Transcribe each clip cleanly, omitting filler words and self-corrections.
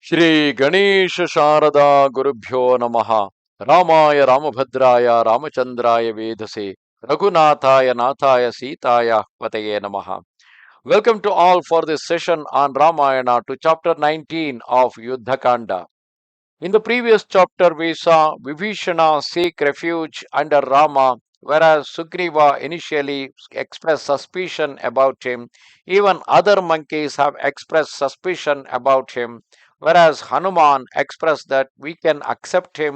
ಶ್ರೀ ಗಣೇಶ ಶಾರದಾ ಗುರುಭ್ಯೋ ನಮಃ. ರಾಮಾಯ ರಾಮಭದ್ರಾಯ ರಾಮಚಂದ್ರಾಯ ವೇಧಸೆ ರಘುನಾಥಾಯ ನಾಥಾಯ ಸೀತಾಯ ಪತಯೇ ನಮಃ. Welcome to all for this session on Ramayana to chapter 19 of Yuddhakanda. In the previous chapter, we saw Vibhishana seek refuge under Rama, whereas Sugriva initially expressed suspicion about him. Even other monkeys have expressed suspicion about him, whereas Hanuman expressed that we can accept him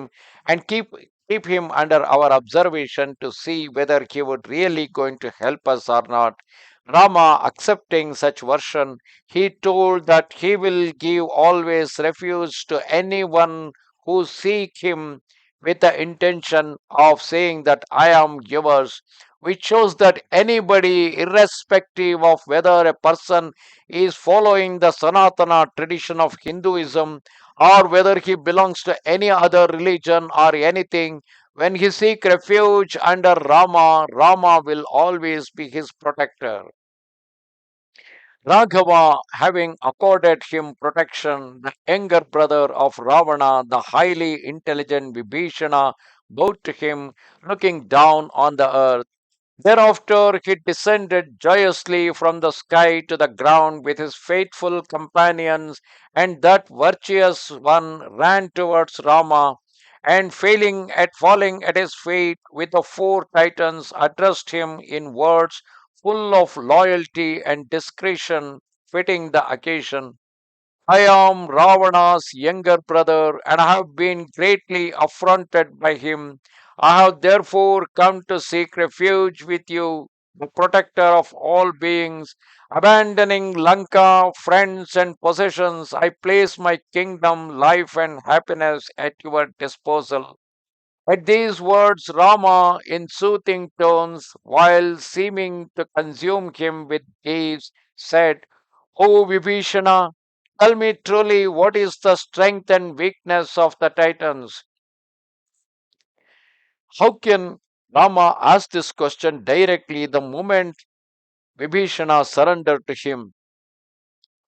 and keep him under our observation to see whether he would really going to help us or not. Rama, accepting such version, he told that he will give always refuge to anyone who seek him with the intention of saying that I am yours, which shows that anybody, irrespective of whether a person is following the Sanatana tradition of Hinduism or whether he belongs to any other religion or anything, when he seek refuge under Rama, Rama will always be his protector. Raghava, having accorded him protection, the younger brother of Ravana, the highly intelligent Vibhishana, bowed to him, looking down on the earth. Thereafter, he descended joyously from the sky to the ground with his faithful companions, and that virtuous one ran towards Rama, and falling at his feet with the four Titans, addressed him in words full of loyalty and discretion, fitting the occasion. I am Ravana's younger brother, and I have been greatly affronted by him. I have therefore come to seek refuge with you, the protector of all beings. Abandoning Lanka, friends, and possessions, I place my kingdom, life, and happiness at your disposal. At these words, Rama, in soothing tones, while seeming to consume him with gaze, said, O Vibhishana, tell me truly what is the strength and weakness of the Titans? How can Rama ask this question directly the moment Vibhishana surrendered to him?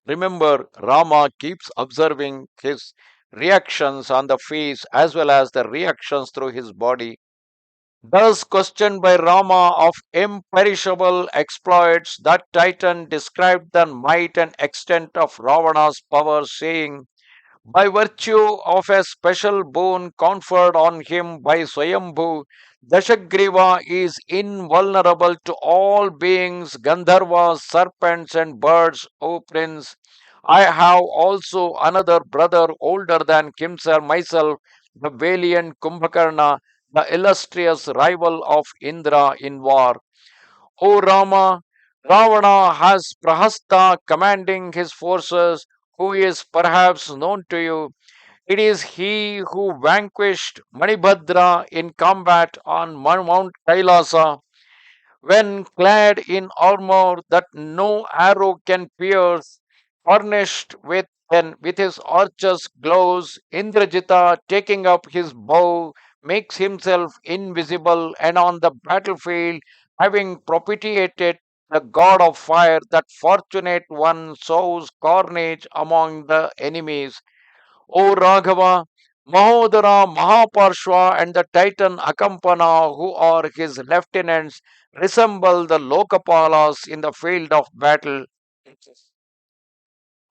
Remember, Rama keeps observing his reactions on the face as well as the reactions through his body. Thus questioned by Rama of imperishable exploits, that Titan described the might and extent of Ravana's power, saying, by virtue of a special boon conferred on him by Swayambhu, Dashagriva is invulnerable to all beings, Gandharvas, serpents, and birds, O prince. I have also another brother older than Kimsar myself, the valiant Kumbhakarna, the illustrious rival of Indra in war. O Rama, Ravana has Prahasta commanding his forces, who is perhaps known to you. It is he who vanquished Manibhadra in combat on Mount Kailasa. When clad in armor that no arrow can pierce, furnished with his archer's gloves, Indrajita, taking up his bow, makes himself invisible, and on the battlefield, having propitiated the god of fire, that fortunate one sows carnage among the enemies. O Raghava, Mahodara, Mahaparshva, and the Titan Akampana, who are his lieutenants, resemble the Lokapalas in the field of battle.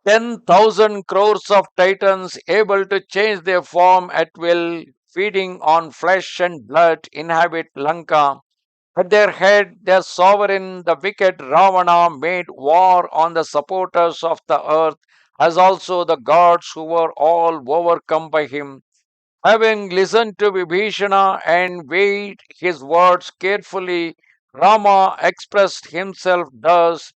10,000 crores of Titans able to change their form at will, feeding on flesh and blood, inhabit Lanka. At their head, their sovereign, the wicked Ravana, made war on the supporters of the earth, as also the gods who were all overcome by him. Having listened to Vibhishana and weighed his words carefully, Rama expressed himself thus: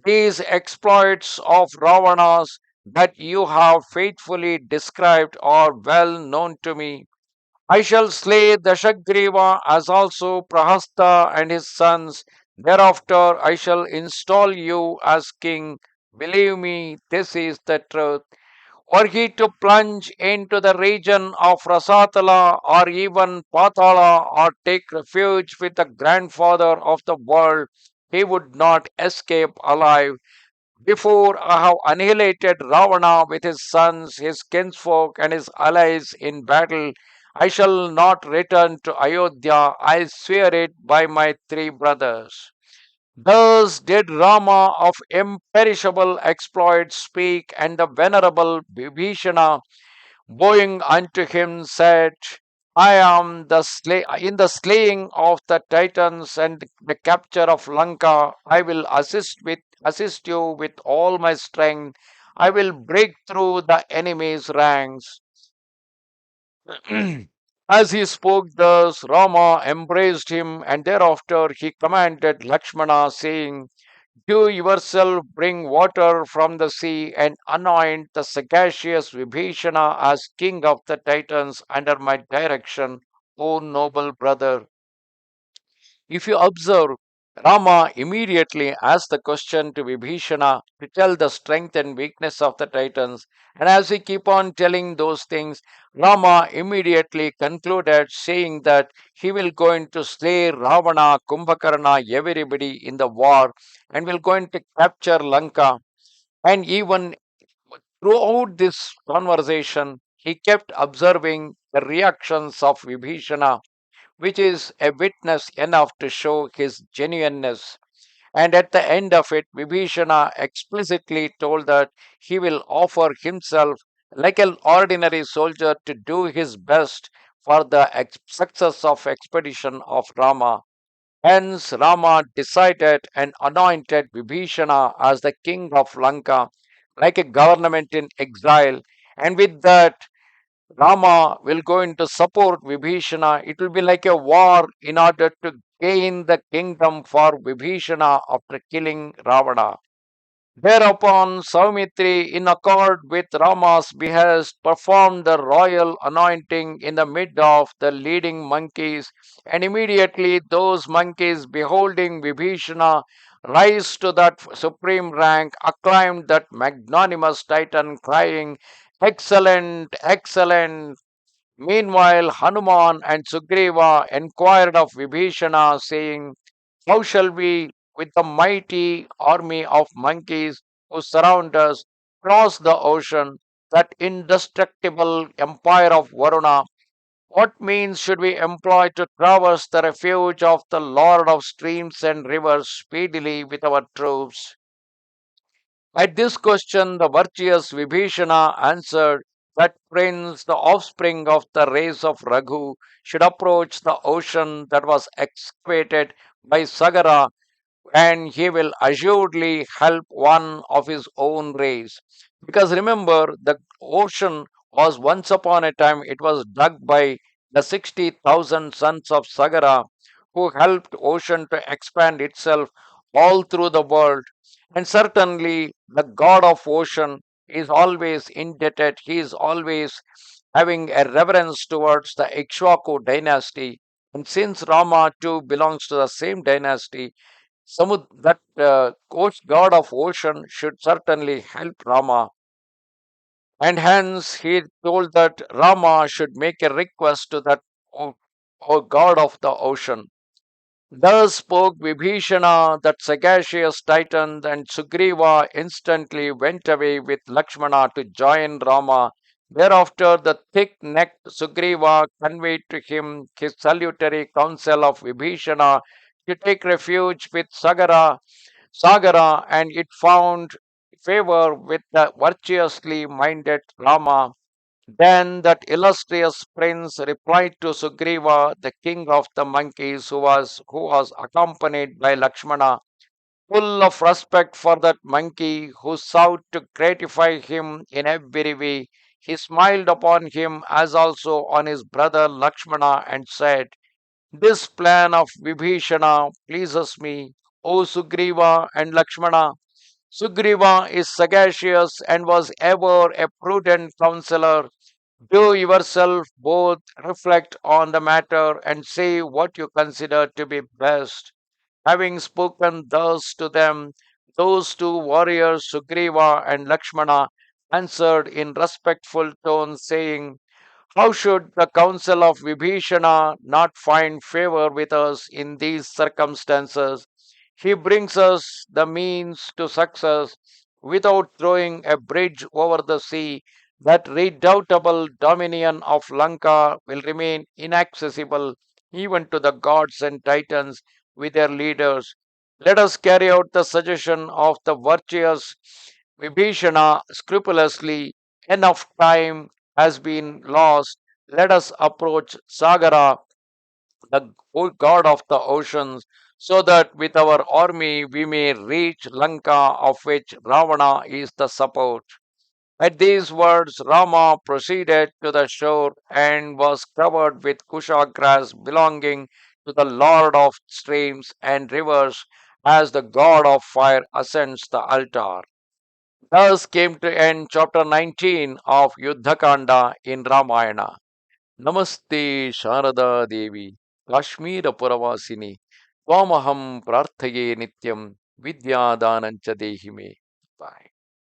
these exploits of Ravana's that you have faithfully described are well known to me. I shall slay Dashagriva as also Prahasta and his sons. Thereafter I shall install you as king. Believe me, this is the truth. Were he to plunge into the region of Rasatala or even Patala or take refuge with the grandfather of the world, he would not escape alive. Before I have annihilated Ravana with his sons, his kinsfolk, and his allies in battle, I shall not return to Ayodhya. I swear it by my three brothers. Thus did Rama of imperishable exploits speak, and the venerable Vibhishana, bowing unto him, said, I am in the slaying of the Titans and the capture of Lanka. I will assist you with all my strength. I will break through the enemy's ranks. As he spoke thus, Rama embraced him, and thereafter he commanded Lakshmana, saying, do yourself bring water from the sea and anoint the sagacious Vibhishana as king of the Titans under my direction, O noble brother. If you observe, Rama immediately asked the question to Vibhishana to tell the strength and weakness of the Titans. And as we keep on telling those things, Rama immediately concluded saying that he will going to slay Ravana, Kumbhakarna, everybody in the war, and will going to capture Lanka. And even throughout this conversation, he kept observing the reactions of Vibhishana, which is a witness enough to show his genuineness. And at the end of it, Vibhishana explicitly told that he will offer himself like an ordinary soldier to do his best for the success of expedition of Rama. Hence, Rama decided and anointed Vibhishana as the king of Lanka, like a government in exile. And with that, Rama will go into support Vibhishana. It will be like a war in order to gain the kingdom for Vibhishana after killing Ravana. Thereupon, Saumitri, in accord with Rama's behest, performed the royal anointing in the midst of the leading monkeys, and immediately those monkeys, beholding Vibhishana rise to that supreme rank, acclaimed that magnanimous Titan, crying, excellent, excellent. Meanwhile, Hanuman and Sugriva inquired of Vibhishana, saying, how shall we, with the mighty army of monkeys who surround us, cross the ocean, that indestructible empire of Varuna? What means should we employ to traverse the refuge of the Lord of streams and rivers speedily with our troops? At this question, the virtuous Vibhishana answered that prince, the offspring of the race of Raghu, should approach the ocean that was excavated by Sagara, and he will assuredly help one of his own race. Because remember, the ocean was once upon a time, it was dug by the 60,000 sons of Sagara who helped ocean to expand itself all through the world. And certainly, the god of ocean is always indebted, he is always having a reverence towards the Ikshvaku dynasty. And since Rama too belongs to the same dynasty, that god of ocean should certainly help Rama. And hence he told that Rama should make a request to that o, god of the ocean. Thus spoke Vibhishana, that sagacious titan, and Sugriva instantly went away with Lakshmana to join Rama. Thereafter, the thick necked Sugriva conveyed to him his salutary counsel of Vibhishana to take refuge with Sagara, and it found favor with the virtuously minded Rama. Then that illustrious prince replied to Sugriva, the king of the monkeys, who was accompanied by Lakshmana, full of respect for that monkey who sought to gratify him in every way. He smiled upon him as also on his brother Lakshmana and said, this plan of Vibhishana pleases me, O Sugriva and Lakshmana. Sugriva is sagacious and was ever a prudent counselor. Do yourself both reflect on the matter and say what you consider to be best. Having spoken thus to them, those two warriors, Sugriva and Lakshmana, answered in respectful tones, saying, how should the counsel of Vibhishana not find favor with us in these circumstances? He brings us the means to success. without throwing a bridge over the sea. That redoubtable dominion of Lanka will remain inaccessible even to the gods and titans with their leaders. Let us carry out the suggestion of the virtuous Vibhishana scrupulously. Enough time has been lost. Let us approach Sagara, the god of the oceans, so that with our army we may reach Lanka, of which Ravana is the support. At these words, Rama proceeded to the shore and was covered with kusha grass belonging to the Lord of streams and rivers, as the god of fire ascends the altar. Thus came to end chapter 19 of Yuddhakanda in Ramayana. Namaste Sharada Devi, Kashmira Puravasini, Tvamaham Prarthaye Nityam, Vidyadanancha Dehime. Bye.